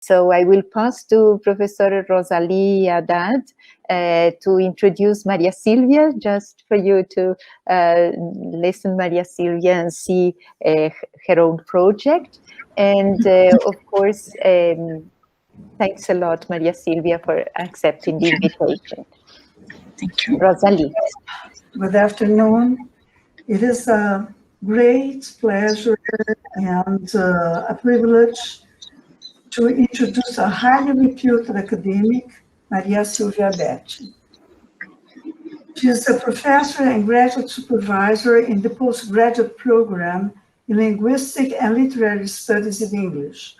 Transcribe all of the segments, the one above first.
So I will pass to Professor Rosalie Haddad to introduce Maria Silvia, just for you to listen Maria Silvia and see her own project. And of course, thanks a lot, Maria Silvia, for accepting the invitation. Thank you. Rosalie. Good afternoon. It is a great pleasure and a privilege to introduce a highly reputed academic, Maria Silvia Betti. She is a professor and graduate supervisor in the postgraduate program in Linguistic and Literary Studies in English,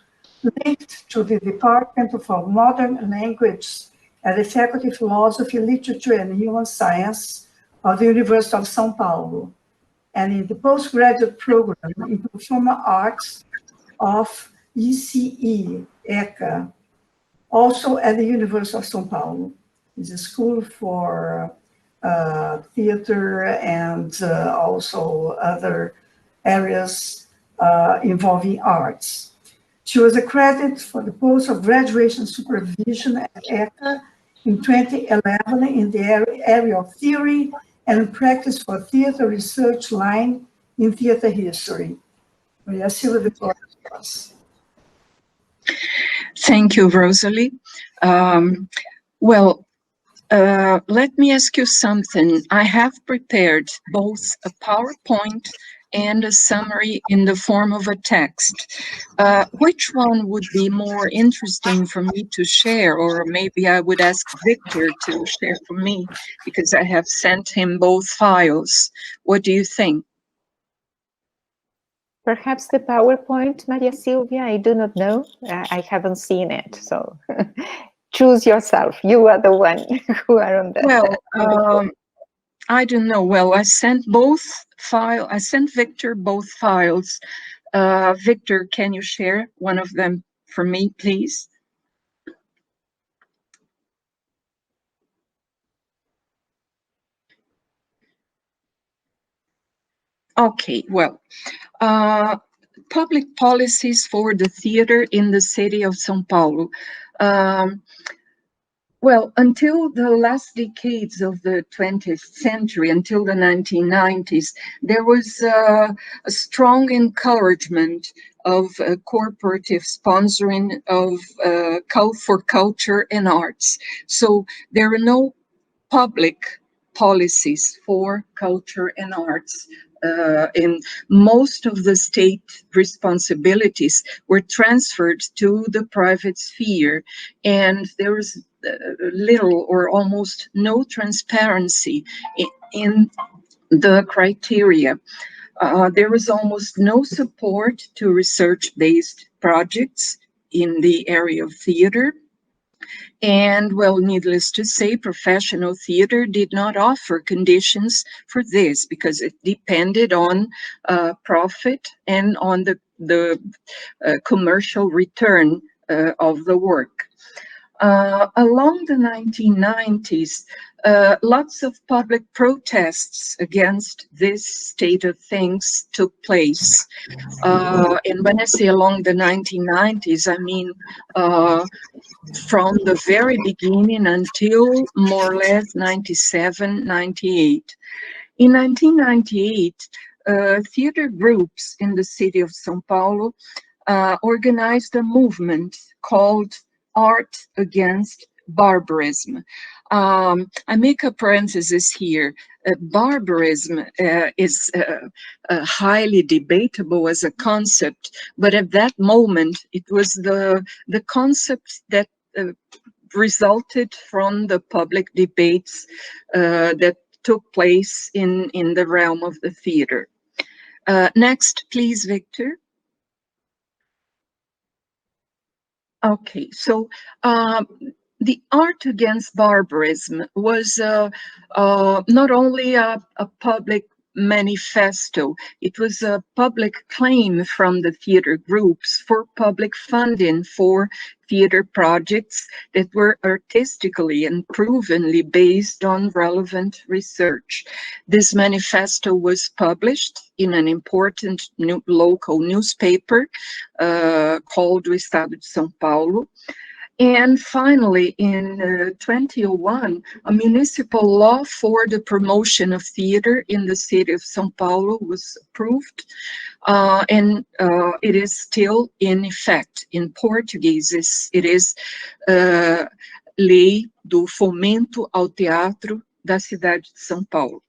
linked to the Department of Modern Language at the Faculty of Philosophy, Literature, and Human Science of the University of São Paulo, and in the postgraduate program in Performing Arts of ECE, ECA, also at the University of São Paulo. It's a school for theater and also other areas involving arts. She was accredited for the post of graduation supervision at ECA in 2011 in the area of theory and practice for theater research line in theater history. Maria Silvia, the floor is yours. Thank you, Rosalie. Let me ask you something. I have prepared both a PowerPoint and a summary in the form of a text. Which one would be more interesting for me to share? Or maybe I would ask Victor to share for me, because I have sent him both files. What do you think? Perhaps the PowerPoint, Maria Silvia, I do not know. I haven't seen it, so choose yourself. You are the one who are on the... Well, I don't know. Well, I sent both files. I sent Victor both files. Victor, can you share one of them for me, please? Okay, well, public policies for the theater in the city of São Paulo. Well, until the last decades of the 20th century, until the 1990s, there was a strong encouragement of corporative sponsoring of for culture and arts. So there are no public policies for culture and arts. And most of the state responsibilities were transferred to the private sphere, and there was little or almost no transparency in the criteria. There was almost no support to research-based projects in the area of theater. And, well, needless to say, professional theater did not offer conditions for this because it depended on profit and on the commercial return of the work. Along the 1990s, lots of public protests against this state of things took place. And when I say along the 1990s, I mean from the very beginning until more or less 97, 98. In 1998, theater groups in the city of São Paulo organized a movement called Art Against Barbarism. I make a parenthesis here. Barbarism is highly debatable as a concept, but at that moment, it was the concept that resulted from the public debates that took place in the realm of the theater. Next, please, Victor. Okay, so the Art Against Barbarism was not only a public manifesto. It was a public claim from the theater groups for public funding for theater projects that were artistically and provenly based on relevant research. This manifesto was published in an important local newspaper called O Estado de São Paulo. And finally, in 2001, a municipal law for the promotion of theater in the city of São Paulo was approved, and it is still in effect. In Portuguese, it is Lei do Fomento ao Teatro da Cidade de São Paulo.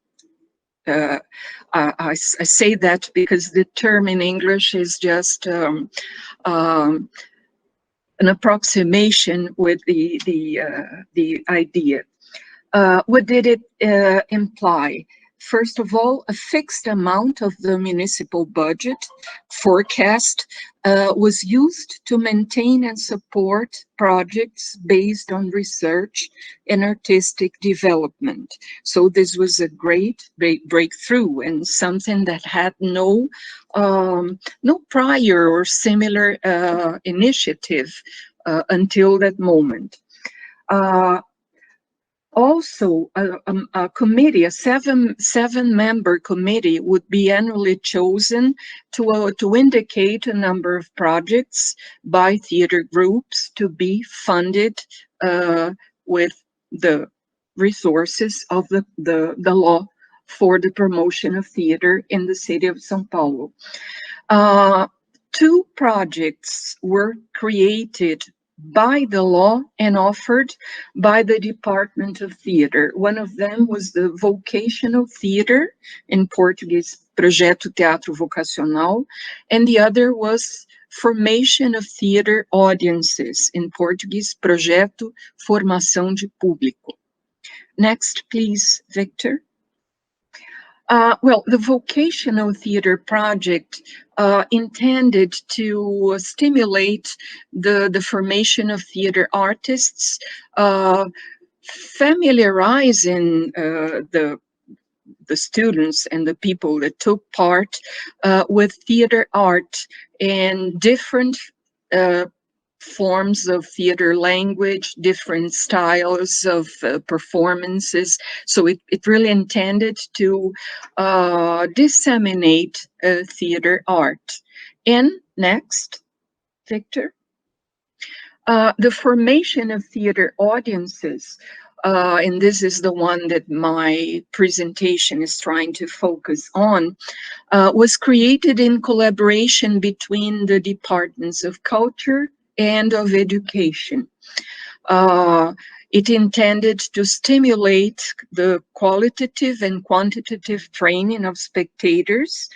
I say that because the term in English is just an approximation with the idea. What did it imply? First of all, a fixed amount of the municipal budget forecast was used to maintain and support projects based on research and artistic development. So this was a great breakthrough and something that had no prior or similar initiative until that moment. Also, a committee, a seven-member committee would be annually chosen to indicate a number of projects by theater groups to be funded with the resources of the law for the promotion of theater in the city of São Paulo. 2 projects were created by the law and offered by the Department of Theater. One of them was the vocational theater, in Portuguese, Projeto Teatro Vocacional, and the other was formation of theater audiences, in Portuguese, Projeto Formação de Público. Next, please, Victor. Well, the vocational theater project intended to stimulate the formation of theater artists, familiarizing the students and the people that took part with theater art and different forms of theater language, different styles of performances. So it really intended to disseminate theater art. And next, Victor. The formation of theater audiences, and this is the one that my presentation is trying to focus on, was created in collaboration between the departments of culture and of education. It intended to stimulate the qualitative and quantitative training of spectators,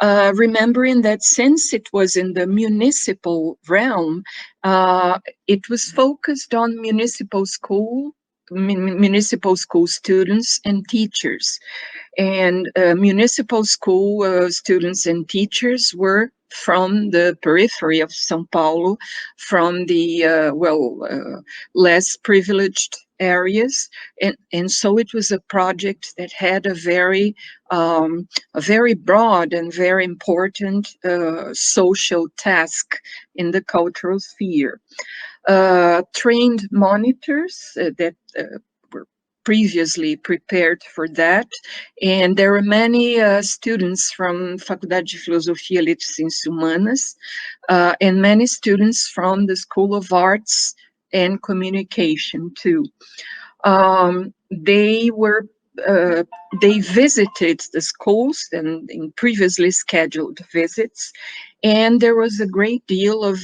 remembering that since it was in the municipal realm, it was focused on municipal school students and teachers. And municipal school students and teachers were from the periphery of São Paulo, from the less privileged areas, and so it was a project that had a very broad and very important social task in the cultural sphere. Trained monitors that were previously prepared for that, and there were many students from Faculdade de Filosofia, Letras e Humanas, and many students from the School of Arts and Communication too. They visited the schools and in previously scheduled visits, and there was a great deal of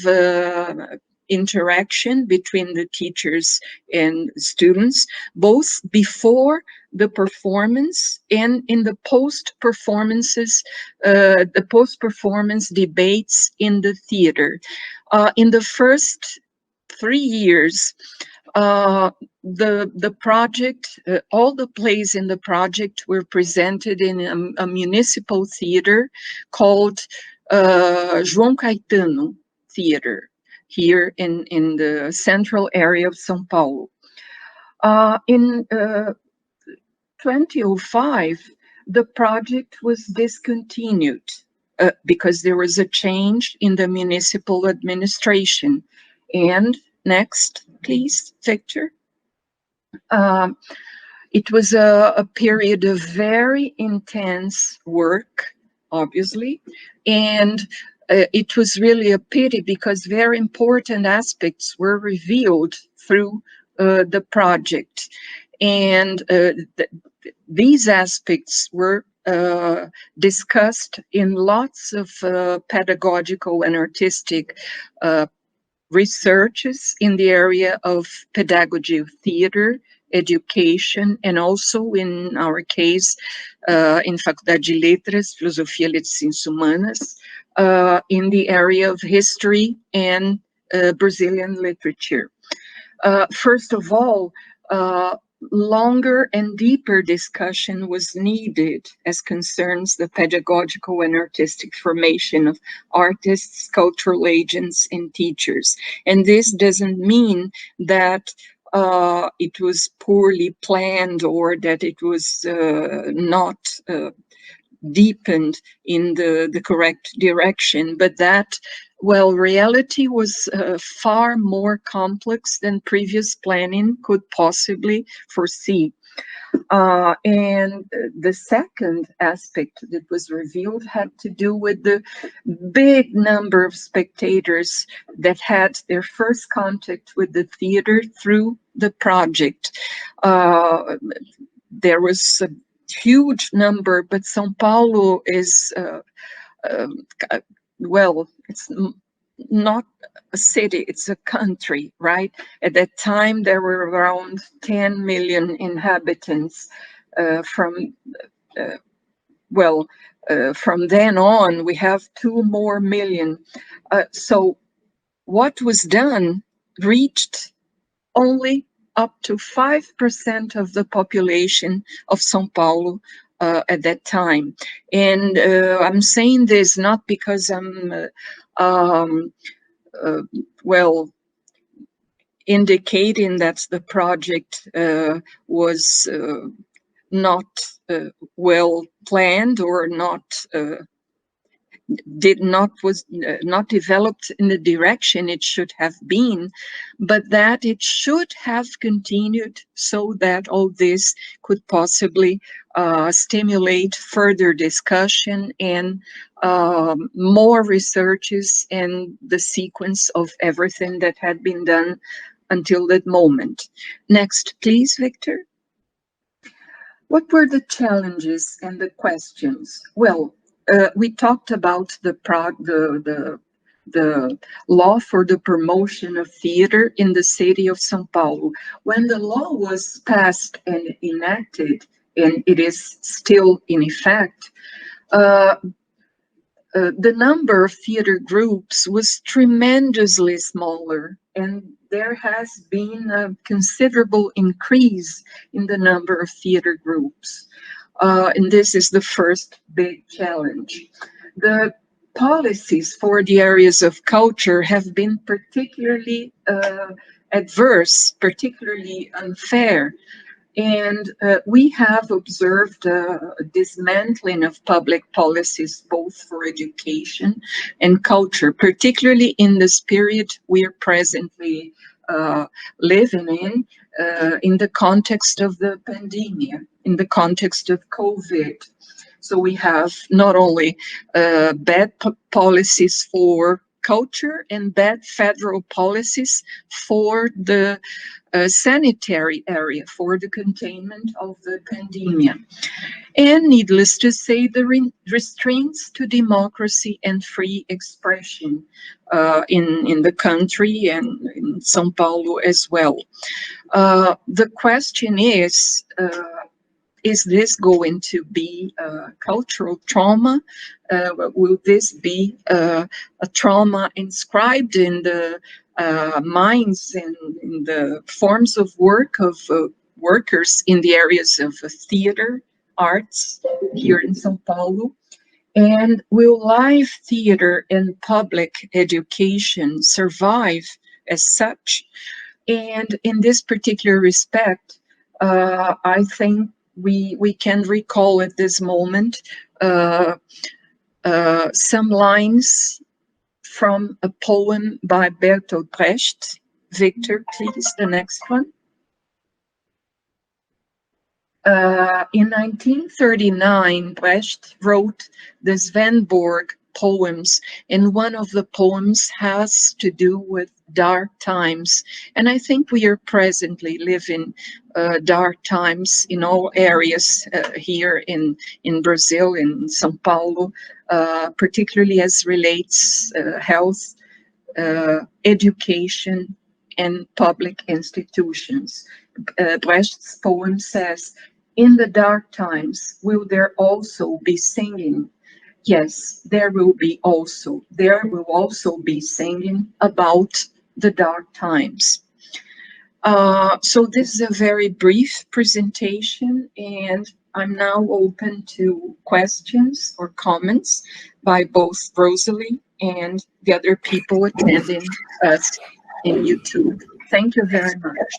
interaction between the teachers and students, both before the performance and in the post-performances, the post-performance debates in the theater. In the first 3 years, the project, all the plays in the project were presented in a municipal theater called João Caetano Theater, here in the central area of São Paulo. In 2005, the project was discontinued because there was a change in the municipal administration. And next, please, Victor. It was a period of very intense work, obviously, and it was really a pity because very important aspects were revealed through the project. And these aspects were discussed in lots of pedagogical and artistic researches in the area of pedagogy of theater, education, and also in our case, in Faculdade de Letras, Filosofia e Letras Humanas, in the area of history and Brazilian literature. First of all, longer and deeper discussion was needed as concerns the pedagogical and artistic formation of artists, cultural agents, and teachers. And this doesn't mean that it was poorly planned or that it was not deepened in the correct direction, but that, well, reality was far more complex than previous planning could possibly foresee. And the second aspect that was revealed had to do with the big number of spectators that had their first contact with the theater through the project. There was a huge number, but São Paulo is, well, it's not a city, it's a country, right? At that time, there were around 10 million inhabitants. From then on, we have 2 more million. So what was done reached only up to 5% of the population of São Paulo at that time. And I'm saying this not because I'm, indicating that the project was not well planned or was not developed in the direction it should have been, but that it should have continued so that all this could possibly stimulate further discussion and more researches and the sequence of everything that had been done until that moment. Next, please, Victor. What were the challenges and the questions? Well, we talked about the law for the promotion of theater in the city of São Paulo. When the law was passed and enacted, and it is still in effect, the number of theater groups was tremendously smaller, and there has been a considerable increase in the number of theater groups. And this is the first big challenge. The policies for the areas of culture have been particularly adverse, particularly unfair. And we have observed a dismantling of public policies, both for education and culture, particularly in this period we are presently living in the context of the pandemic, in the context of COVID. So we have not only bad policies for culture and bad federal policies for the sanitary area, for the containment of the pandemic. And needless to say, the restraints to democracy and free expression in the country and in São Paulo as well. The question is this going to be cultural trauma? Will this be a trauma inscribed in the minds and in the forms of work of workers in the areas of theater, arts here in São Paulo? And will live theater and public education survive as such? And in this particular respect, I think we can recall at this moment some lines from a poem by Bertolt Brecht. Victor, please, the next one. In 1939, Brecht wrote the Swedenborg poems, and one of the poems has to do with dark times. And I think we are presently living dark times in all areas here in Brazil, in São Paulo, particularly as relates health, education, and public institutions. Brecht's poem says, "In the dark times, will there also be singing? Yes, there will also be singing about the dark times." So this is a very brief presentation, and I'm now open to questions or comments by both Rosalie and the other people attending us in YouTube. Thank you very much.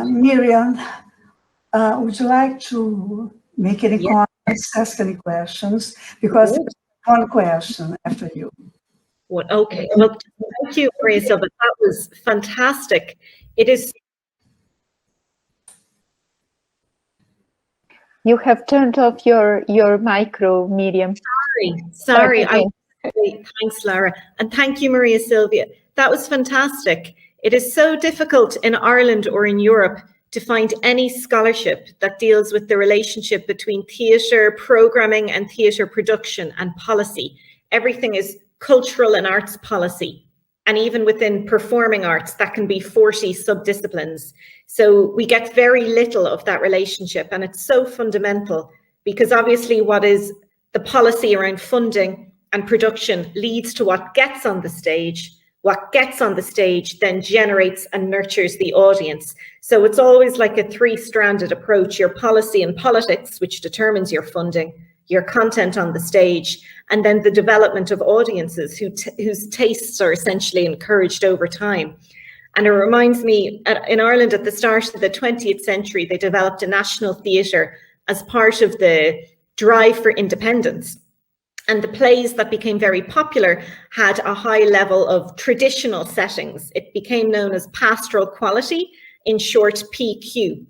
Miriam, would you like to make any comments, ask any questions? Because one question after you. Well, okay. Well, thank you, Maria Silva. That was fantastic. It is. You have turned off your micro, Miriam. Sorry. Thanks, Lara. And thank you, Maria Silvia. That was fantastic. It is so difficult in Ireland or in Europe to find any scholarship that deals with the relationship between theatre programming and theatre production and policy. Everything is cultural and arts policy. And even within performing arts, that can be 40 subdisciplines. So we get very little of that relationship. And it's so fundamental because obviously what is the policy around funding and production leads to what gets on the stage. What gets on the stage then generates and nurtures the audience. So it's always like a three-stranded approach: your policy and politics, which determines your funding, your content on the stage, and then the development of audiences whose tastes are essentially encouraged over time. And it reminds me, in Ireland at the start of the 20th century, they developed a national theatre as part of the drive for independence. And the plays that became very popular had a high level of traditional settings. It became known as pastoral quality, in short, PQ.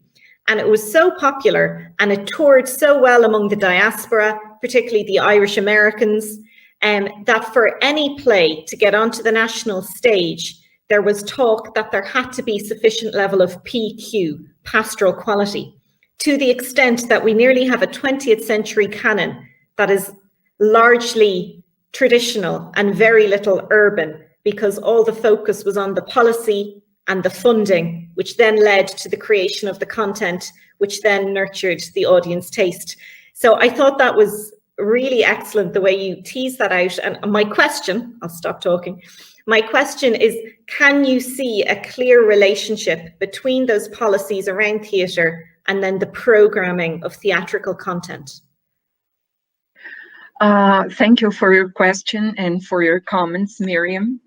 And it was so popular and it toured so well among the diaspora, particularly the Irish Americans, that for any play to get onto the national stage, there was talk that there had to be sufficient level of PQ, pastoral quality, to the extent that we nearly have a 20th century canon that is largely traditional and very little urban, because all the focus was on the policy and the funding, which then led to the creation of the content, which then nurtured the audience taste. So I thought that was really excellent, the way you teased that out. And my question, I'll stop talking. My question is, can you see a clear relationship between those policies around theatre and then the programming of theatrical content? Thank you for your question and for your comments, Miriam.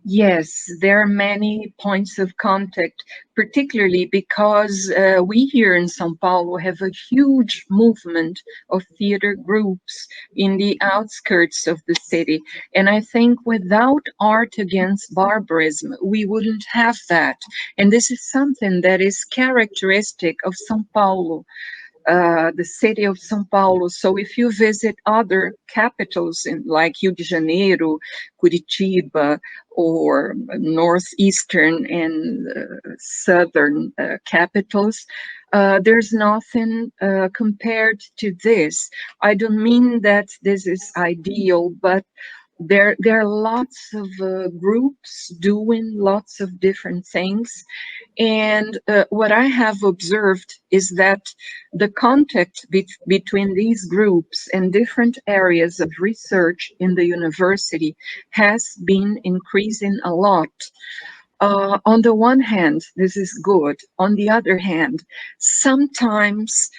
Yes, there are many points of contact, particularly because we here in São Paulo have a huge movement of theater groups in the outskirts of the city. And I think without Art Against Barbarism, we wouldn't have that. And this is something that is characteristic of São Paulo. The city of São Paulo. So if you visit other capitals like Rio de Janeiro, Curitiba, or northeastern and southern capitals, there's nothing compared to this. I don't mean that this is ideal, but there are lots of groups doing lots of different things. And what I have observed is that the contact between these groups and different areas of research in the university has been increasing a lot. On the one hand, this is good. On the other hand, sometimes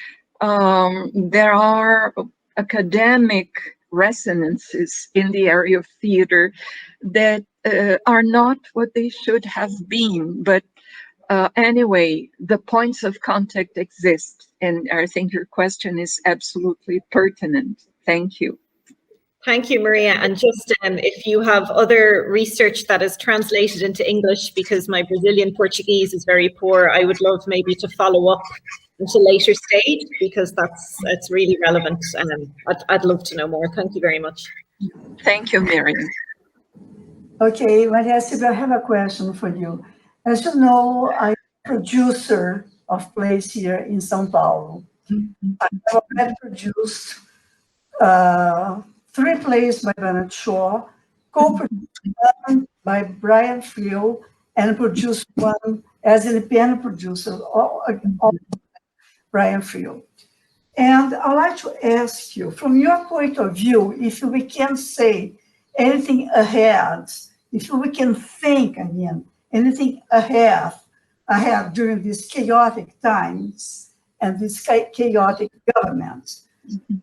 there are academic resonances in the area of theater that are not what they should have been, but Anyway, the points of contact exist, and I think your question is absolutely pertinent. Thank you. Thank you, Maria. And just if you have other research that is translated into English, because my Brazilian Portuguese is very poor, I would love maybe to follow up at a later stage, because it's really relevant. I'd love to know more. Thank you very much. Thank you, Miriam. Okay, Maria Silvia, I have a question for you. As you know, I'm a producer of plays here in São Paulo. I have already produced 3 plays by Bernard Shaw, co-produced one by Brian Friel, and produced one as independent producer, all Brian Friel. And I'd like to ask you, from your point of view, if we can say anything ahead, if we can think again, anything ahead during these chaotic times and this chaotic government.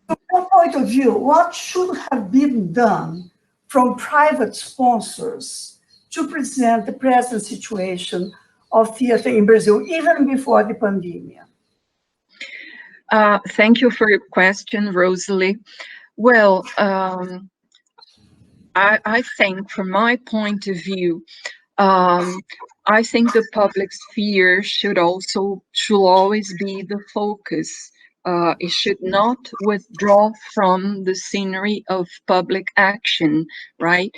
From your point of view, what should have been done from private sponsors to present the present situation of theater in Brazil, even before the pandemic? Thank you for your question, Rosalie. Well, I think from my point of view, I think the public sphere should always be the focus. It should not withdraw from the scenery of public action, right?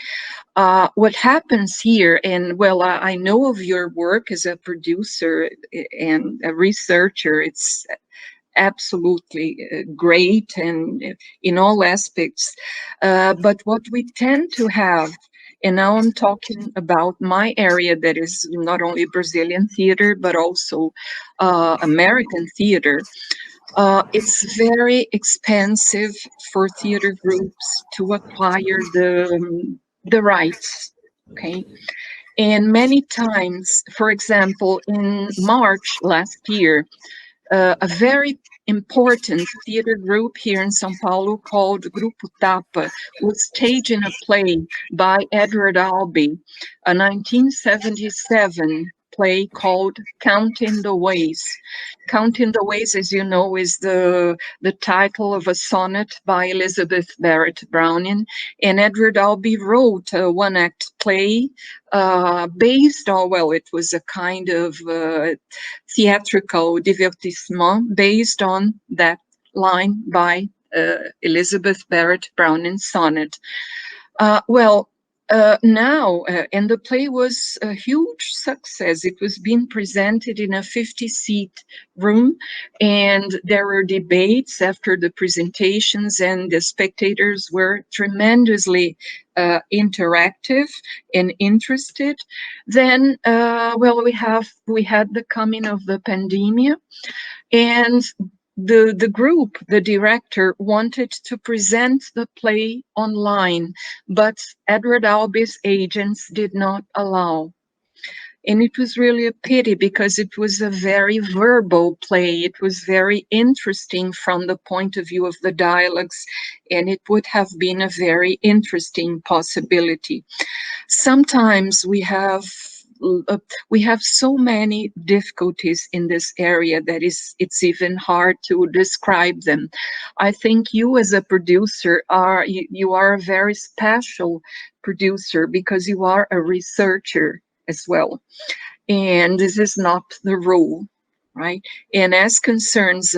What happens here, and well, I know of your work as a producer and a researcher. It's absolutely great and in all aspects. But what we tend to have, and now I'm talking about my area that is not only Brazilian theater, but also American theater. It's very expensive for theater groups to acquire the rights, okay? And many times, for example, in March last year, a very important theater group here in São Paulo called Grupo Tapa was staging a play by Edward Albee, a 1977 play called Counting the Ways. Counting the Ways, as you know, is the title of a sonnet by Elizabeth Barrett Browning, and Edward Albee wrote a one-act play based on, well, it was a kind of theatrical divertissement based on that line by Elizabeth Barrett Browning's sonnet. Now, and the play was a huge success. It was being presented in a 50-seat room, and there were debates after the presentations, and the spectators were tremendously interactive and interested. Then, we had the coming of the pandemic, and the group, the director, wanted to present the play online, but Edward Albee's agents did not allow. And it was really a pity, because it was a very verbal play. It was very interesting from the point of view of the dialogues, and it would have been a very interesting possibility. Sometimes we have so many difficulties in this area that it's even hard to describe them. I think you as a producer you are a very special producer, because you are a researcher as well. And this is not the rule, right? And as concerns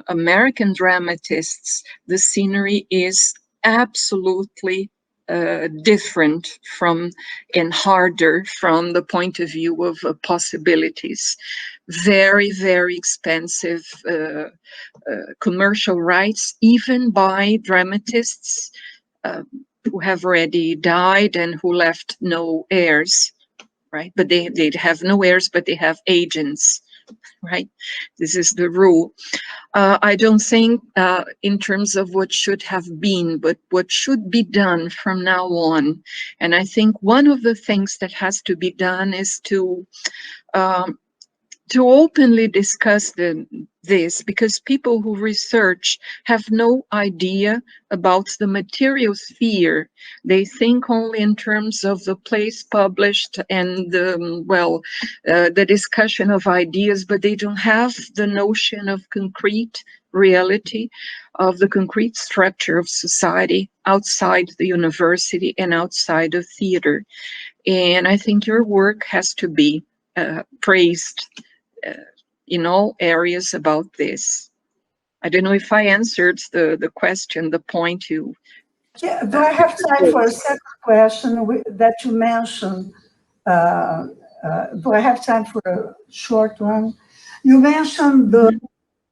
American dramatists, the scenery is absolutely different from and harder from the point of view of possibilities. Very, very expensive commercial rights, even by dramatists who have already died and who left no heirs, right? But they have no heirs, but they have agents, right? This is the rule. I don't think in terms of what should have been, but what should be done from now on. And I think one of the things that has to be done is to to openly discuss this, because people who research have no idea about the material sphere. They think only in terms of the place published and the discussion of ideas, but they don't have the notion of concrete reality, of the concrete structure of society outside the university and outside of theater. And I think your work has to be praised in all areas about this. I don't know if I answered the question, the point you... Yeah, do I have time for a second question that you mentioned? Do I have time for a short one? You mentioned the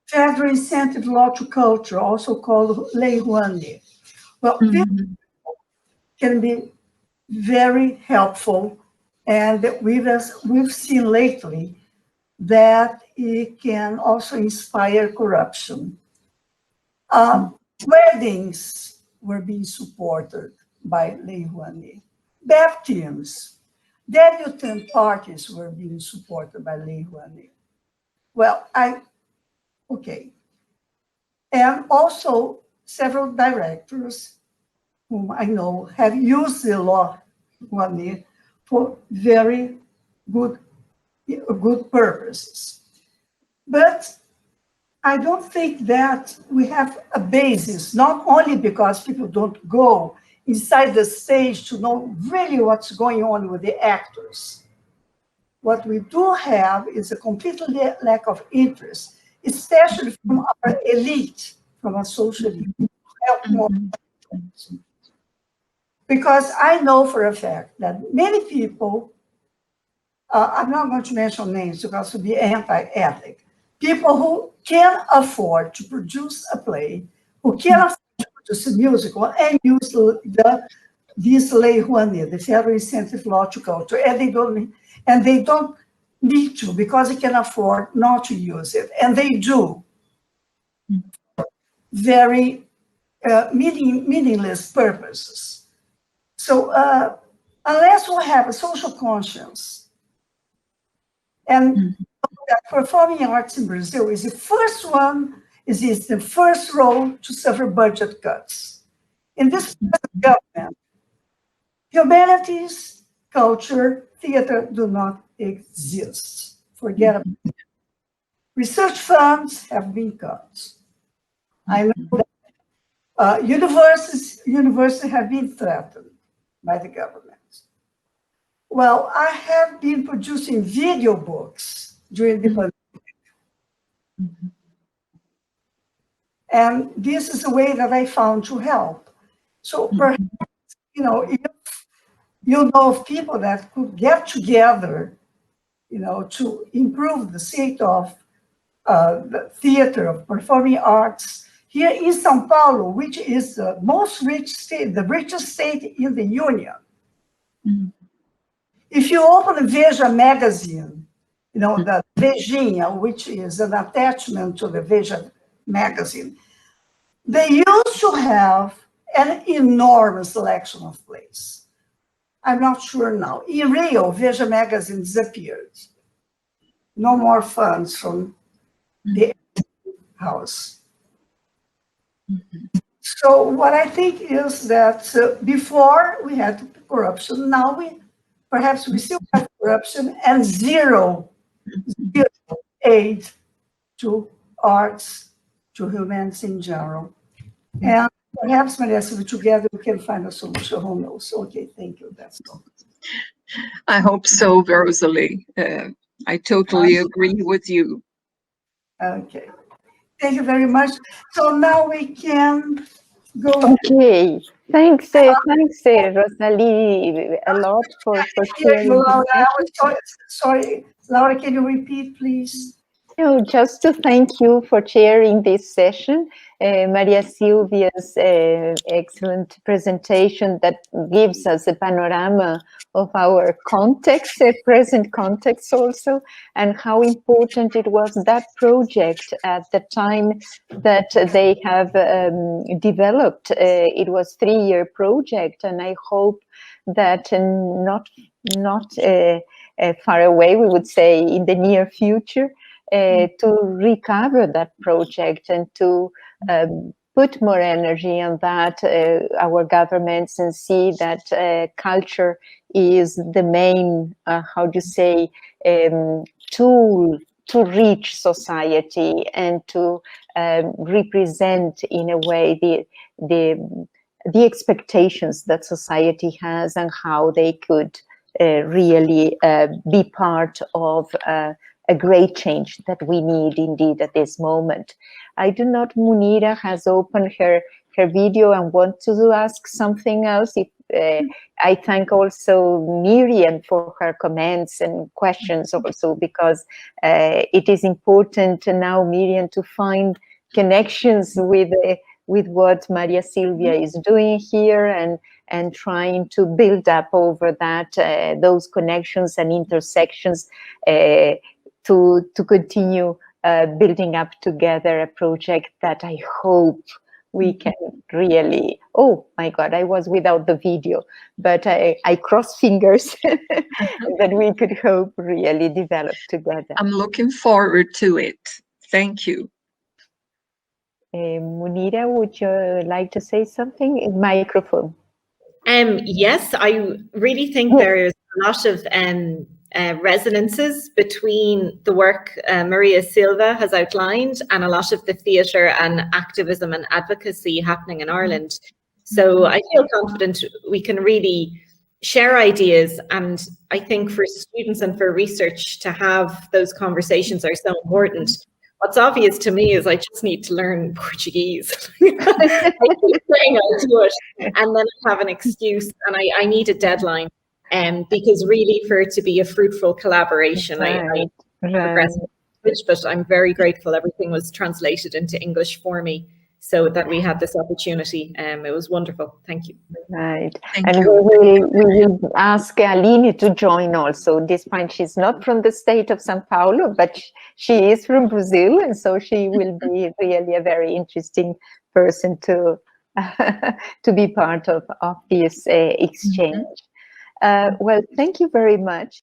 federal incentive law to culture, also called Lei Rouanet. Well, this can be very helpful, and we've seen lately that it can also inspire corruption. Weddings were being supported by Lei Rouanet. Baptisms, debutante parties were being supported by Lei Rouanet. Well, okay. And also several directors whom I know have used the law Rouanet for very good purposes. But I don't think that we have a basis, not only because people don't go inside the stage to know really what's going on with the actors. What we do have is a complete lack of interest, especially from our elite, from our social elite. Help more. Because I know for a fact that many people, I'm not going to mention names because it would be anti-ethic, people who can afford to produce a play, who can afford to produce a musical, and use this Lei Rouanet, the federal incentive law to culture, and they don't need to because they can afford not to use it, and they do very meaningless purposes. So unless we have a social conscience, and that performing arts in Brazil is the first one, is the first role to suffer budget cuts. In this government, humanities, culture, theater do not exist. Forget about it. Research funds have been cut. I know that universities have been threatened by the government. Well, I have been producing video books during the pandemic. And this is a way that I found to help. So perhaps, if you know of people that could get together, to improve the state of the theater, of performing arts, here in São Paulo, which is the most rich state, the richest state in the Union. If you open a Veja magazine, the Vejinha, which is an attachment to the Veja magazine, they used to have an enormous selection of plays. I'm not sure now. In Rio, Veja magazine disappeared. No more funds from the house. So what I think is that before we had corruption, now perhaps we still have corruption and zero aid to arts, to humanities in general. And perhaps, Maria Silvia, together we can find a solution. Who knows? Okay, thank you. That's all. I hope so, Rosalie. I totally agree with you. Okay. Thank you very much. So now we can go. Okay. Thanks, Rosalie, a lot for sharing. Laura, I was sorry. Laura, can you repeat, please? No, just to thank you for sharing this session. Maria Silvia's excellent presentation that gives us a panorama of our context, present context also, and how important it was, that project at the time that they have developed. It was a 3-year project, and I hope that not far away, we would say in the near future, to recover that project and to put more energy on that, our governments, and see that culture is the main, how do you say, tool to reach society and to represent in a way the expectations that society has and how they could really be part of a great change that we need indeed at this moment. I do not, Munira has opened her video and want to ask something else. If I thank also Miriam for her comments and questions also, because it is important now, Miriam, to find connections with what Maria Silvia is doing here and trying to build up over that, those connections and intersections to continue building up together a project that I hope we can really, oh my God, I was without the video, but I cross fingers that we could hope really develop together. I'm looking forward to it. Thank you. Munira, would you like to say something? Microphone. Yes, I really think there's a lot of resonances between the work Maria Silva has outlined and a lot of the theatre and activism and advocacy happening in Ireland. So I feel confident we can really share ideas, and I think for students and for research to have those conversations are so important. What's obvious to me is I just need to learn Portuguese. I keep saying I'll do it, and then I have an excuse, and I need a deadline. Because really, for it to be a fruitful collaboration, I progress, but I'm very grateful everything was translated into English for me, so that we had this opportunity. It was wonderful. Thank you. Right. Thank you. We will ask Aline to join also. Despite she's not from the state of São Paulo, but she is from Brazil, and so she will be really a very interesting person to be part of this exchange. Well, thank you very much.